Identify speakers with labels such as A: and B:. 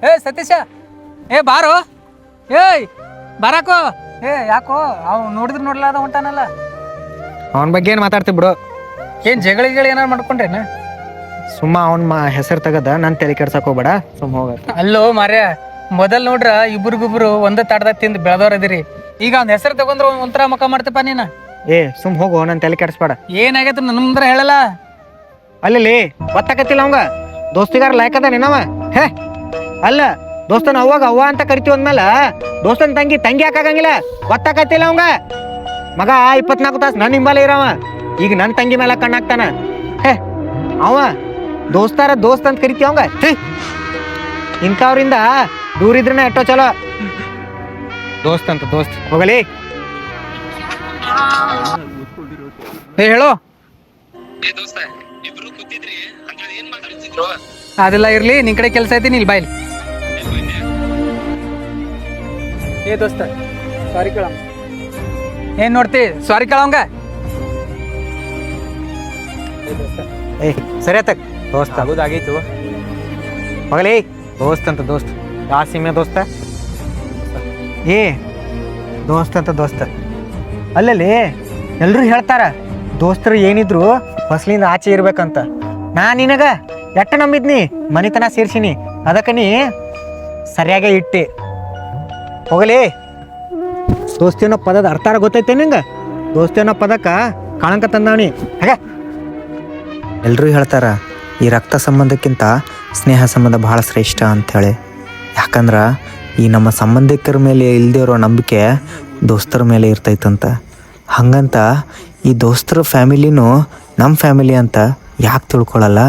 A: ಏ ಸತೀಶ, ಏ ಬಾರೋ, ಏಯ್ ಬಾರಾಕೋ. ಏ ಯಾಕೋ ಅವ್ ನೋಡಿದ್ರು ನೋಡ್ಲಾದ ಹೊಂಟಾನಲ್ಲ.
B: ಅವನ ಬಗ್ಗೆ ಏನು ಮಾತಾಡ್ತಿ ಬಿಡು.
A: ಏನ್ ಜಗಳ ಏನಾರು ಮಾಡ್ಕೊಂಡ್ರೇನ?
B: ಸುಮ್ಮ ಅವನ ಹೆಸರು ತೆಗದ ನನ್ನ ತಲೆ ಕೆಡ್ಸಕ್ ಹೋಗ್ಬೇಡ, ಸುಮ್ಮ ಹೋಗತ್ತ.
A: ಅಲ್ಲೋ ಮಾರ್ಯ, ಮೊದಲ್ ನೋಡ್ರ ಇಬ್ರಿಗೊಬ್ರು ಒಂದ ತಾಡ್ದಾಗ ತಿಂದು ಬೆಳೆದವ್ರ ಅದಿರಿ. ಈಗ ಅವ್ನ ಹೆಸರು ತಗೊಂಡ್ರ ಒಂಥರ ಮುಖ ಮಾಡ್ತಪ್ಪ ನೀನ.
B: ಏ ಸುಮ್ ಹೋಗು, ನನ್ನ ತಲೆ ಕೆಡಿಸ್ಬೇಡ.
A: ಏನಾಗೈತೆ ನನ್ನ ಮುಂದ್ರ ಹೇಳಲ್ಲ.
B: ಅಲ್ಲಿ ಒತ್ತಾಕತ್ತಿಲ್ಲ ಅವಂಗ ದೋಸ್ತಿಗಾರ ಲಾಯ್ಕದ ನಿನ್ನವ. ಹೇ ಅಲ್ಲ, ದೋಸ್ತನ ಅವಾಗ ಅವ್ವ ಅಂತ ಕರಿತೀವಿ ಅಂದ್ಮೇಲೆ ದೋಸ್ತನ ತಂಗಿ ತಂಗಿ ಹಾಕಾಗಂಗಿಲ್ಲ. ಒತ್ತಾಕತ್ತಿಲ್ಲ ಅವಂಗ. ಮಗ 24 ತಾಸು ನನ್ನ ಹಿಂಬಾಲ ಇರವ, ಈಗ ನನ್ನ ತಂಗಿ ಮೇಲೆ ಕಣ್ಣಾಕ್ತಾನ. ಹೇ ಅವ ದೋಸ್ತಾರ ದೋಸ್ತ ಅಂತ ಕರಿತೀವಿ ಅವಂಗ. ಇಂಥವ್ರಿಂದ ದೂರ ಇದ್ರನ ಎಷ್ಟೋ ಚಲೋ. ದೋಸ್ತ್ ಅಂತ ದೋಸ್ತ್ ಹೋಗಲಿ.
A: ಏ ಹೇಳೋ. ಅದೆಲ್ಲ ಇರ್ಲಿ, ನಿನ್ ಕಡೆ ಕೆಲಸ ಐತಿ, ನೀಲ್ ಬಾಯ್ಲಿ. ಏ ದೋಸ್ತ, ಸಾರಿ ಕೇಳ. ಏನ್ ನೋಡ್ತಿ, ಸಾರಿ ಕೇಳವಂಗ.
B: ಏ ಸರಿ ಆತ ದೋಸ್ತ,
A: ಆಗೋದಾಗೈತು.
B: ಹೋಗಲಿ. ದೋಸ್ತ್ ಅಂತ ದೋಸ್ತ್, ಯಾವ ಸೀಮೆ ದೋಸ್ತ? ಏ ದೋಸ್ತ್ ಅಂತ ದೋಸ್ತ ಅಲ್ಲಲ್ಲಿ ಎಲ್ರು ಹೇಳ್ತಾರ ದೋಸ್ತರು ಏನಿದ್ರು ಫಸ್ಲಿಂದ ಆಚೆ ಇರ್ಬೇಕಂತ. ನಾ ನಿನಗ ಎಟ್ಟ ನಂಬಿದ್ನಿ, ಮನಿತನ ಸೇರ್ಸಿನಿ, ಅದಕ್ಕೆ ನೀ ಸರಿಯಾಗೇ ಇಟ್ಟಿ. ಹೋಗಲಿ. ದೋಸ್ತಿ ಅನ್ನೋ ಪದದ ಅರ್ಥಾರ ಗೊತ್ತೈತೆ ನಿಂಗೆ? ದೋಸ್ತಿ ಅನ್ನೋ ಪದಕ್ಕೆ ಕಳಂಕ ತಂದವನಿ. ಹಾಗ ಎಲ್ರೂ ಹೇಳ್ತಾರ ಈ ರಕ್ತ ಸಂಬಂಧಕ್ಕಿಂತ ಸ್ನೇಹ ಸಂಬಂಧ ಭಾಳ ಶ್ರೇಷ್ಠ ಅಂಥೇಳಿ. ಯಾಕಂದ್ರೆ ಈ ನಮ್ಮ ಸಂಬಂಧಿಕರ ಮೇಲೆ ಇಲ್ಲದೆ ಇರೋ ನಂಬಿಕೆ ದೋಸ್ತರ ಮೇಲೆ ಇರ್ತೈತಂತ. ಹಂಗಂತ ಈ ದೋಸ್ತರ ಫ್ಯಾಮಿಲಿನೂ ನಮ್ಮ ಫ್ಯಾಮಿಲಿ ಅಂತ ಯಾಕೆ ತಿಳ್ಕೊಳ್ಳಲ್ಲ?